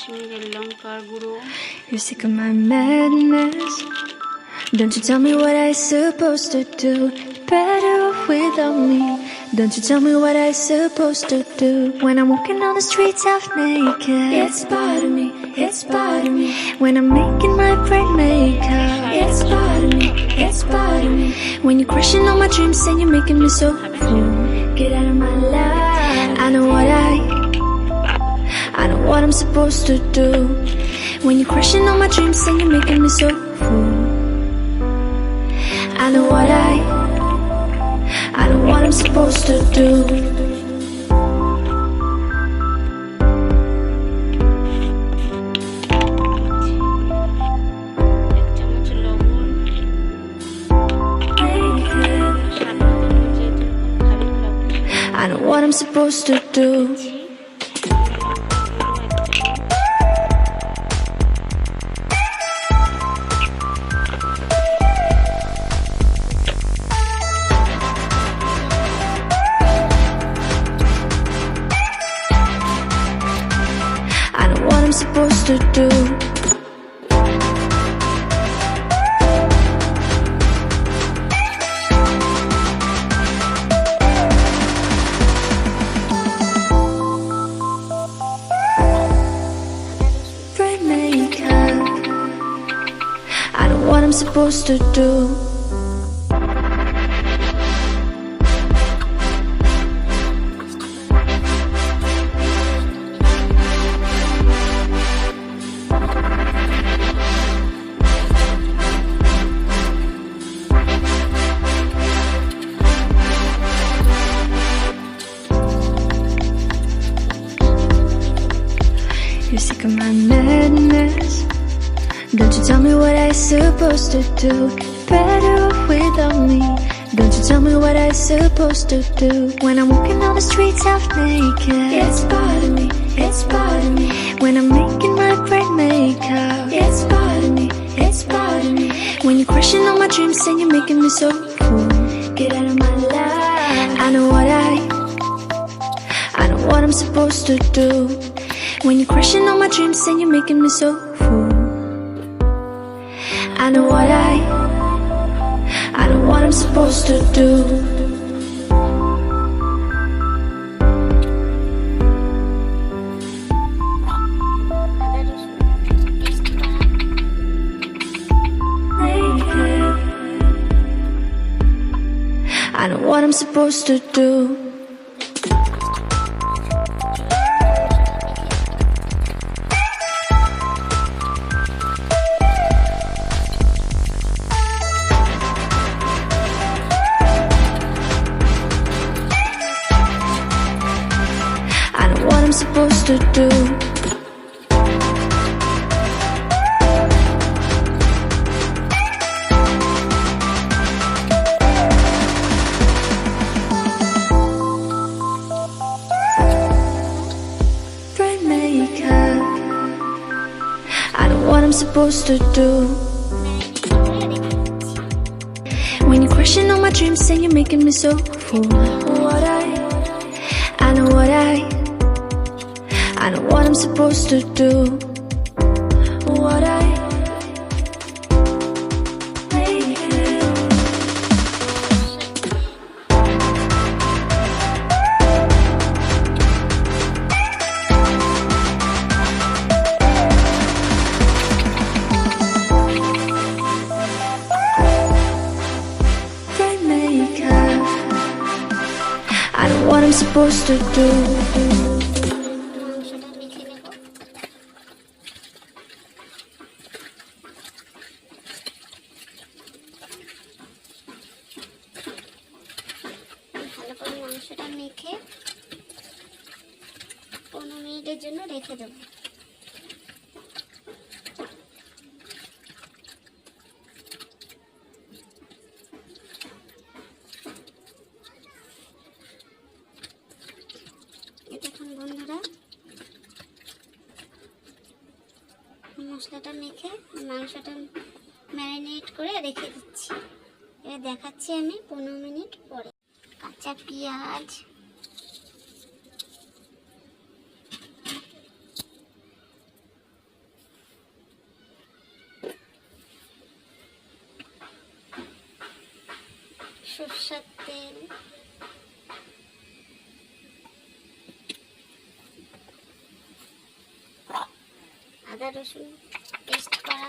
কাশ্মীরের লঙ্কার গুঁড়ো। You're sick of my madness. Don't you tell me what I supposed to do. Better off without me. Don't you tell me what I supposed to do. When I'm walking on the streets half naked, it's part of me, it's part of me. When I'm making my brain makeup, it's part of me, it's part of me. When you're crushing all my dreams and you're making me so full. Get out of my life. I know what I'm supposed to do. When you're crushing all my dreams and you're making me so full. I know what I'm supposed to do. এক চামচ লবণ, স্বাদ মতো যে যেরকম খাবে খাবে। I know what I'm supposed to do. I know what I'm supposed to do. Brain makeup. I know what I'm supposed to do. You're sick of my madness. Don't you tell me what I supposed to do. Better off without me. Don't you tell me what I supposed to do. When I'm walking on the streets half naked, it's part of me, it's part of me. When I'm making my brain makeup, it's part of me, it's part of me. When you're crushing all my dreams and you're making me so full. Get out of my life. I know what I'm supposed to do. When you're crushing all my dreams and you're making me so full. I know what I'm supposed to do. I know what I'm supposed to do. I know what I'm supposed to do. Brain makeup. I know what I'm supposed to do. When you're crushing all my dreams and you're making me so full. I know what I'm supposed to do. Brain makeup. I know what I'm supposed to do. মাংসটা মেখে নেব। ভালো করে মাংসটা মেখে 15 মিনিটের জন্য রেখে দেবো। দেখুন বন্ধুরা, মশলাটা মেখে মাংসটা ম্যারিনেট করে রেখে দিচ্ছি। এবার দেখাচ্ছি আমি 15 মিনিট পরে। কাঁচা পেঁয়াজ, সরষের তেল, আদা রসুন পেস্ট করা,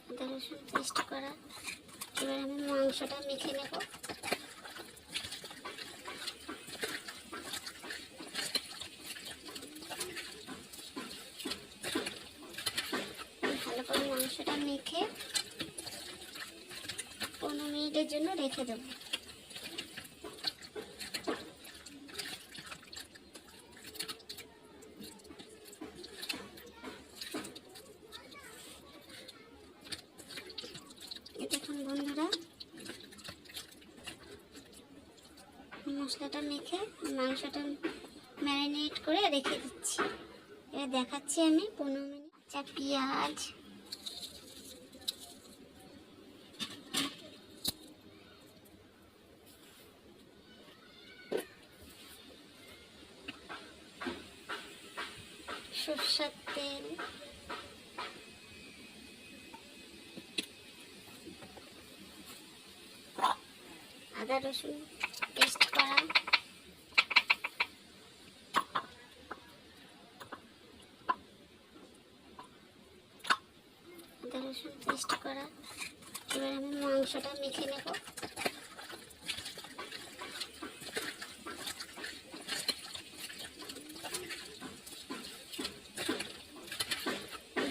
আদা রসুন পেস্ট করা। এবার আমি মাংসটা মেখে নেব। ভালো করে মাংসটা মেখে 15 মিনিটের জন্য রেখে দেবো। দেখুন বন্ধুরা, মশলাটা মেখে মাংসটা ম্যারিনেট করে রেখে দিচ্ছি। এবার দেখাচ্ছি আমি 15 মিনিট। আচ্ছা, পেঁয়াজ, সরষের তেল, আদা রসুন পেস্ট করা, আদা রসুন পেস্ট করা। এবার আমি মাংসটা মেখে নেব।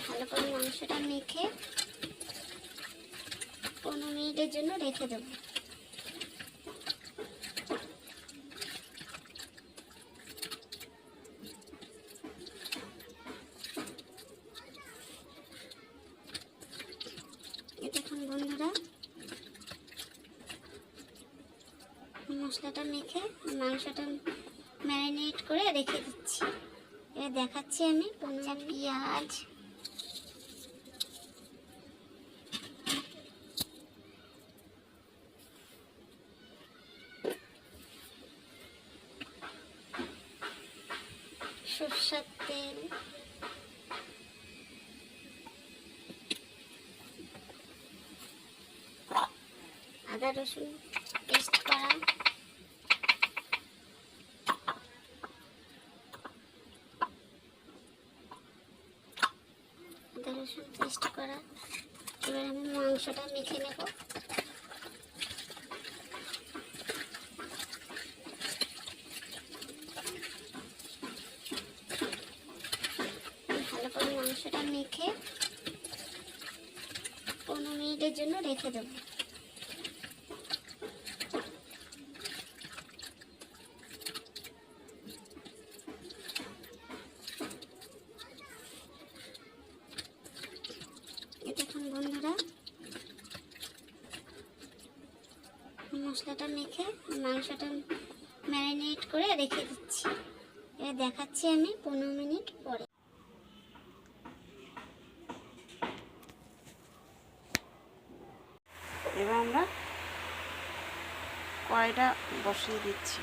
ভালো করে মাংসটা মেখে 15 মিনিটের জন্য রেখে দেবো। দেখুন বন্ধুরা, মশলাটা মেখে মাংসটা ম্যারিনেট করে রেখে দিচ্ছি। এবার দেখাচ্ছি আমি 15 পেঁয়াজ, সরষের তেল, আদা রসুন পেস্ট করা, আদা রসুন পেস্ট করা। এবার আমি মাংসটা মেখে নেব। ভালো করে মাংসটা মেখে 15 মিনিটের জন্য রেখে দেবো। দেখুন বন্ধুরা, মশলাটা মেখে মাংসটা ম্যারিনেট করে রেখে দিচ্ছি। এবার দেখাচ্ছি আমি 15 মিনিট পরে। এবার আমরা কড়াইটা বসিয়ে দিচ্ছি।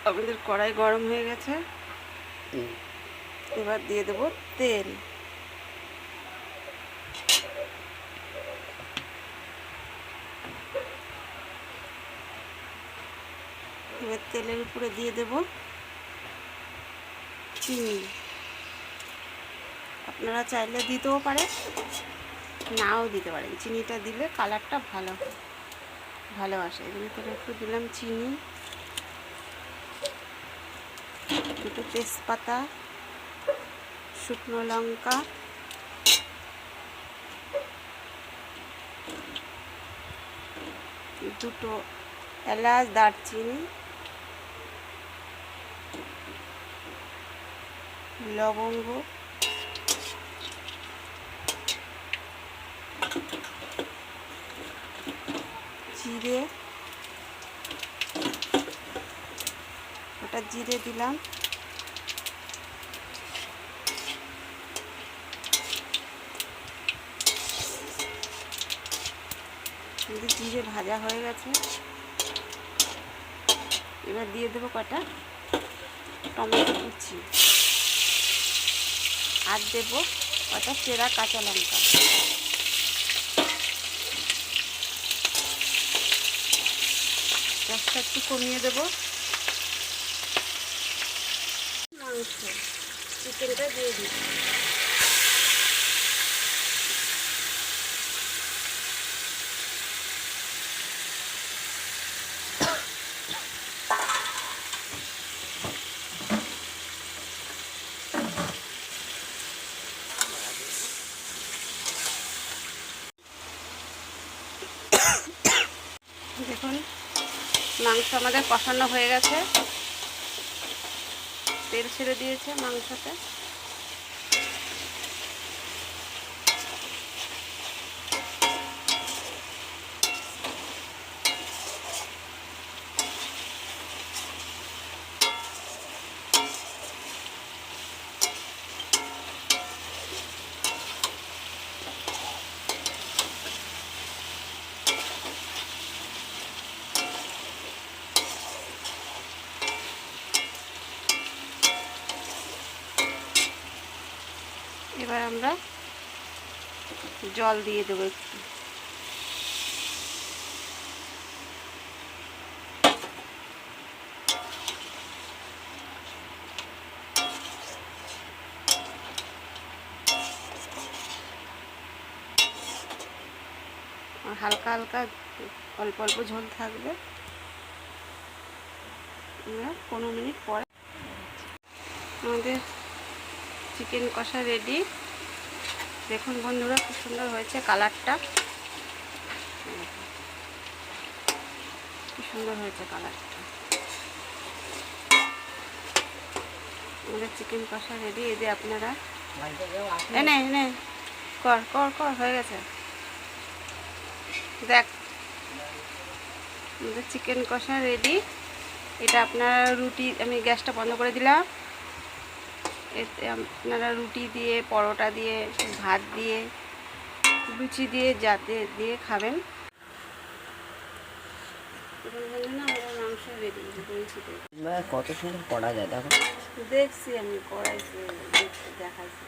আমাদের কড়াই গরম হয়ে গেছে, এবার দিয়ে দেব তেল। এবার তেলের উপরে দিয়ে দেব চিনি। আপনারা চাইলে দিতেও পারেন, নাও দিতে পারেন। চিনিটা দিলে কালারটা ভালো আসে। এর ভিতরে একটু দিলাম চিনি, দুটো তেজপাতা, শুকনো লঙ্কা, দুটো এলাচ, দারচিনি, লবঙ্গ, জিরে, ওটা জিরে দিলাম, জিরে ভাজা হয়ে গেছে। এবার দিয়ে দেবো কটা টমেটো কুচি, আর দেবো কটা চেরা কাঁচা লঙ্কা। গ্যাসটা একটু কমিয়ে দেবো। মাংস চিকেনটা দিয়ে দিই। দেখুন মাংস আমাদের কষানো হয়ে গেছে, তেল ছেড়ে দিয়েছে মাংসতে। এবার আমরা জল দিয়ে দেবো একটু। আর হালকা হালকা অল্প অল্প ঝোল থাকবে। 15 মিনিট পরে আমাদের চিকেন কষা রেডি। দেখুন বন্ধুরা খুব সুন্দর হয়েছে কালারটা, খুব সুন্দর হয়েছে কালারটা। আমাদের চিকেন কষা রেডি। এই যে আপনারা এনে এনে কর কর কর হয়ে গেছে। দেখ আমাদের চিকেন কষা রেডি। এটা আপনারা রুটি, আমি গ্যাসটা বন্ধ করে দিলাম, এতে আপনারা রুটি দিয়ে, পরোটা দিয়ে, ভাত দিয়ে, লুচি দিয়ে, যাতে দিয়ে খাবেন। মাংস রেডি কত সুন্দর করা যায় দেখো। দেখছি আমি কড়াইতে দেখাইছি।